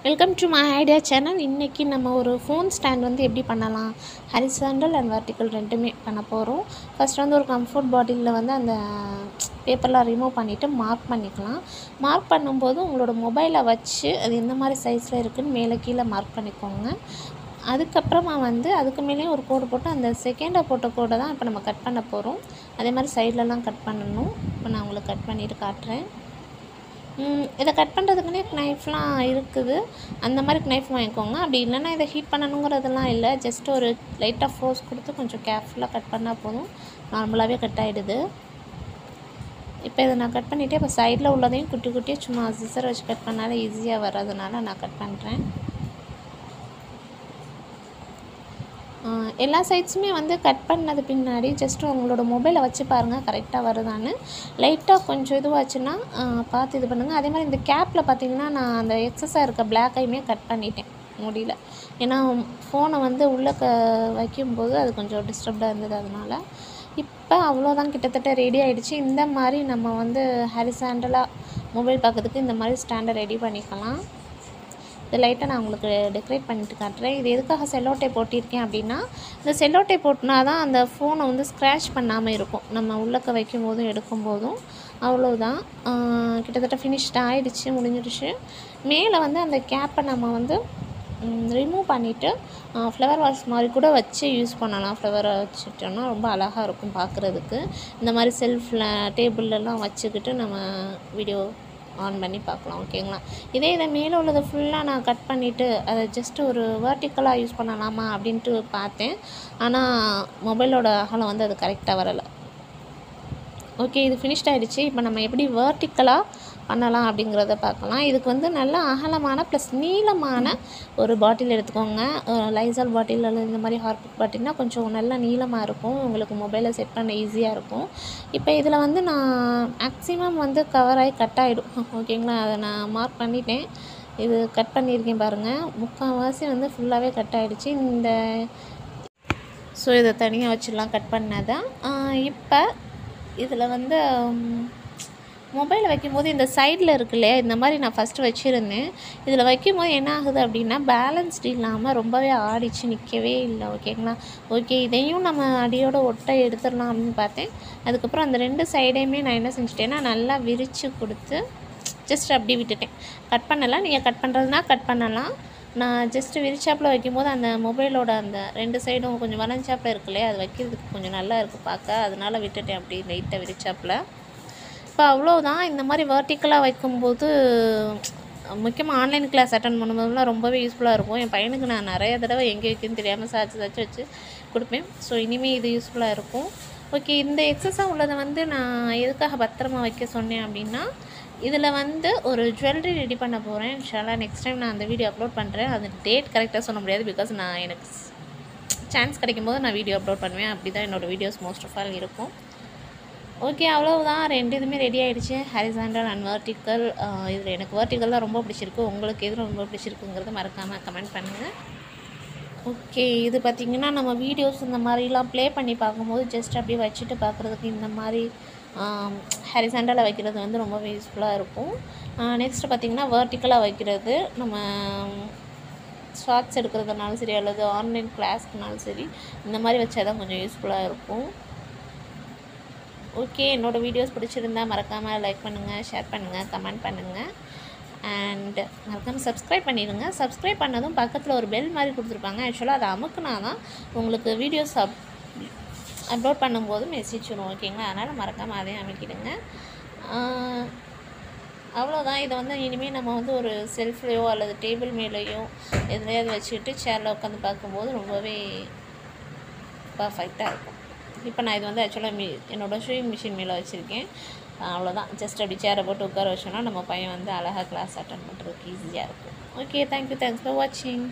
Welcome to my idea channel. இன்றைக்கி நம்ம ஒரு ஃபோன் ஸ்டாண்ட் வந்து எப்படி பண்ணலாம், ஹரிசாண்டல் அண்ட் வெர்டிக்கல் ரெண்டுமே பண்ண போகிறோம். ஃபஸ்ட் வந்து ஒரு கம்ஃபர்ட் பாட்டிலில் வந்து அந்த பேப்பர்லாம் ரிமூவ் பண்ணிவிட்டு மார்க் பண்ணிக்கலாம். மார்க் பண்ணும்போது உங்களோட மொபைலை வச்சு அது எந்த மாதிரி சைஸில் இருக்குதுன்னு மேலே கீழே மார்க் பண்ணிக்கோங்க. அதுக்கப்புறமா வந்து அதுக்கு மேலேயும் ஒரு கோடு போட்டு அந்த செகண்டாக போட்ட கோடை தான் இப்போ நம்ம கட் பண்ண போகிறோம். அதே மாதிரி சைட்லலாம் கட் பண்ணணும். இப்போ நான் உங்களுக்கு கட் பண்ணிவிட்டு காட்டுறேன். இதை கட் பண்ணுறதுக்குன்னே நைஃப்லாம் இருக்குது. அந்த மாதிரி நைஃப் வாங்கிக்கோங்க. அப்படி இல்லைன்னா இதை ஹீட் பண்ணணுங்கிறதெல்லாம் இல்லை. ஜஸ்ட் ஒரு லைட்டாக ஃபோர்ஸ் கொடுத்து கொஞ்சம் கேர்ஃபுல்லாக கட் பண்ணால் போதும். நார்மலாகவே கட் ஆகிடுது. இப்போ இதை நான் கட் பண்ணிவிட்டு இப்போ சைடில் உள்ளதையும் குட்டி குட்டியாக சும்மா சிசர் வச்சு கட் பண்ணாலே ஈஸியாக வர்றதுனால நான் கட் பண்ணுறேன். எல்லா சைட்ஸுமே வந்து கட் பண்ணது பின்னாடி ஜஸ்ட்டு உங்களோட மொபைலை வச்சு பாருங்கள் கரெக்டாக வருதான்னு. லைட்டாக கொஞ்சம் இதுவாச்சுன்னா பார்த்து இது பண்ணுங்கள். அதே மாதிரி இந்த கேப்பில் பார்த்திங்கன்னா நான் அந்த எக்ஸஸாக இருக்க பிளாக்கையுமே கட் பண்ணிட்டேன் முடியல. ஏன்னா ஃபோனை வந்து உள்ளே வைக்கும்போது அது கொஞ்சம் டிஸ்டர்ப்டாக இருந்தது. அதனால் இப்போ அவ்வளோதான், கிட்டத்தட்ட ரெடி ஆகிடுச்சு. இந்த மாதிரி நம்ம வந்து ஹரிசாண்டலாக மொபைல் பார்க்கறதுக்கு இந்த மாதிரி ஸ்டாண்டை ரெடி பண்ணிக்கலாம். இது லைட்டாக நான் உங்களுக்கு டெக்கரேட் பண்ணிட்டு காட்டுறேன். இது எதுக்காக செல்லோ டேப் போட்டிருக்கேன் அப்படின்னா, இந்த செல்லோ டேப் போட்டினா தான் அந்த ஃபோனை வந்து ஸ்க்ராட்ச் பண்ணாமல் இருக்கும் நம்ம உள்ளக்க வைக்கும் போதும் எடுக்கும் போதும். அவ்வளோதான், கிட்டத்தட்ட ஃபினிஷ்ட் ஆகிடுச்சு, முடிஞ்சிடுச்சு. மேலே வந்து அந்த கேப்பை நம்ம வந்து ரிமூவ் பண்ணிவிட்டு ஃப்ளவர் வாஷ் மாதிரி கூட வச்சு யூஸ் பண்ணலாம். ஃப்ளவரை வச்சுட்டோன்னா ரொம்ப அழகாக இருக்கும் பார்க்குறதுக்கு. இந்த மாதிரி செல்ஃபில் டேபிள்லலாம் வச்சுக்கிட்டு நம்ம வீடியோ ஆன் பண்ணி பார்க்கலாம். ஓகேங்களா? இதை மேலே உள்ளதை ஃபுல்லாக நான் கட் பண்ணிவிட்டு அதை ஜஸ்ட்டு ஒரு வெர்டிக்கலாக யூஸ் பண்ணலாமா அப்படின்ட்டு பார்த்தேன். ஆனால் மொபைலோட அகலம் வந்து அது கரெக்டாக வரலை. ஓகே, இது ஃபினிஷ்ட் ஆகிடுச்சு. இப்போ நம்ம எப்படி வெர்டிக்கலாக பண்ணலாம் அப்படிங்கிறத பார்க்கலாம். இதுக்கு வந்து நல்ல அகலமான ப்ளஸ் நீளமான ஒரு பாட்டில் எடுத்துக்கோங்க. லைசால் பாட்டில் அல்லது இந்த மாதிரி ஹார்பிக் பாட்டில்னால் கொஞ்சம் நல்லா நீளமாக இருக்கும். உங்களுக்கு மொபைலில் செட் பண்ண ஈஸியாக இருக்கும். இப்போ இதில் வந்து நான் மேக்ஸிமம் வந்து கவர் ஆகி கட் ஆகிடும். ஓகேங்களா? அதை நான் மார்க் பண்ணிட்டேன். இது கட் பண்ணியிருக்கேன் பாருங்கள். முக்கால்வாசி வந்து ஃபுல்லாகவே கட் ஆகிடுச்சு. ஸோ இதை தனியாக வச்சிடலாம் கட் பண்ணாதான். இப்போ இதில் வந்து மொபைலை வைக்கும்போது இந்த சைடில் இருக்கு இல்லையா, இந்த மாதிரி நான் ஃபஸ்ட்டு வச்சுருந்தேன். இதில் வைக்கும்போது என்ன ஆகுது அப்படின்னா பேலன்ஸ்டு இல்லாமல் ரொம்பவே ஆடிச்சு, நிற்கவே இல்லை. ஓகேங்களா? ஓகே, இதையும் நம்ம அடியோட ஒட்டை எடுத்துடலாம் அப்படின்னு பார்த்தேன். அதுக்கப்புறம் அந்த 2 சைடையுமே நான் என்ன செஞ்சுட்டேன்னா நல்லா விரித்து கொடுத்து ஜஸ்ட் அப்படி விட்டுட்டேன். கட் பண்ணலாம். நீங்கள் கட் பண்ணுறதுனா கட் பண்ணலாம். நான் ஜஸ்ட்டு விரிச்சாப்பில் வைக்கும்போது அந்த மொபைலோட அந்த 2 சைடும் கொஞ்சம் வளைஞ்சாப்பில் இருக்கு இல்லையா, அது வைக்கிறதுக்கு கொஞ்சம் நல்லா இருக்குது பார்க்க. அதனால் விட்டுட்டேன் அப்படி லைட்டாக விரிச்சாப்பில். இப்போ அவ்வளோதான். இந்த மாதிரி வெர்டிக்கலாக வைக்கும்போது முக்கியமாக ஆன்லைன் கிளாஸ் அட்டன் பண்ணும்போதுலாம் ரொம்பவே யூஸ்ஃபுல்லாக இருக்கும். என் பையனுக்கு நான் நிறைய தடவை எங்கே வைக்குன்னு தெரியாமல் சாச்சு வச்சு கொடுப்பேன். ஸோ இனிமேல் இது யூஸ்ஃபுல்லாக இருக்கும். ஓகே, இந்த எக்ஸஸாக உள்ளதை வந்து நான் எதுக்காக பத்திரமா வைக்க சொன்னேன் அப்படின்னா, இதில் வந்து ஒரு ஜுவல்லரி ரெடி பண்ண போகிறேன். இன்ஷால்லா நெக்ஸ்ட் டைம் நான் அந்த வீடியோ அப்லோட் பண்ணுறேன். அது டேட் கரெக்டாக சொல்ல முடியாது. பிகாஸ் நான் எனக்கு சான்ஸ் கிடைக்கும்போது நான் வீடியோ அப்லோட் பண்ணுவேன். அப்படி தான் என்னோடய வீடியோஸ் மோஸ்ட் ஆஃப் ஆல் இருக்கும். ஓகே, அவ்வளவுதான். 2 இதுவுமே ரெடி ஆகிடுச்சு, ஹரிசாண்டல் அண்ட் வெர்டிக்கல். இதில் எனக்கு வெர்டிக்கல் தான் ரொம்ப பிடிச்சிருக்கு. உங்களுக்கு எது ரொம்ப பிடிச்சிருக்குங்கிறத மறக்காமல் கமெண்ட் பண்ணுங்கள். ஓகே, இது பார்த்திங்கன்னா நம்ம வீடியோஸ் இந்த மாதிரிலாம் ப்ளே பண்ணி பார்க்கும்போது ஜஸ்ட் அப்படியே வச்சுட்டு பார்க்குறதுக்கு இந்த மாதிரி ஹரிசாண்டலில் வைக்கிறது வந்து ரொம்பவே யூஸ்ஃபுல்லாக இருக்கும். நெக்ஸ்ட்டு பார்த்திங்கன்னா வெர்டிக்கலாக வைக்கிறது, நம்ம ஷார்ட்ஸ் எடுக்கிறதுனாலும் சரி அல்லது ஆன்லைன் கிளாஸ்க்குனாலும் சரி இந்த மாதிரி வச்சா தான் கொஞ்சம் யூஸ்ஃபுல்லாக இருக்கும். ஓகே, என்னோடய வீடியோஸ் பிடிச்சிருந்தால் மறக்காமல் லைக் பண்ணுங்கள், ஷேர் பண்ணுங்கள், கமெண்ட் பண்ணுங்கள். அண்ட் மறக்காமல் சப்ஸ்கிரைப் பண்ணிடுங்க. சப்ஸ்கிரைப் பண்ணதும் பக்கத்தில் ஒரு பெல் மாதிரி கொடுத்துருப்பாங்க. ஆக்சுவலாக அதை அமுக்குனா தான் உங்களுக்கு வீடியோஸ் அப்லோட் பண்ணும்போது மெசேஜ் வரும். ஓகேங்களா? அதனால் மறக்காமல் அதையும் அமைக்கிடுங்க. அவ்வளோதான். இதை வந்து இனிமேல் நம்ம வந்து ஒரு செல்ஃப்லேயோ அல்லது டேபிள் மேலேயோ எதுலையாவது வச்சுக்கிட்டு சேரில் உட்காந்து பார்க்கும்போது ரொம்பவே பர்ஃபெக்டாக இருக்கும். இப்போ நான் இது வந்து ஆக்சுவலாக என்னோடய ஷூயிங் மிஷின் மேலே வச்சுருக்கேன். அவ்வளோதான். ஜஸ்ட் அப்படி சேரை போட்டு உட்கார வச்சோன்னா நம்ம பையன் வந்து அழகாக கிளாஸ் அட்டன் பண்ணுறதுக்கு ஈஸியாக இருக்கும். Okay, thank you. தேங்க்ஸ் ஃபார் வாட்சிங்.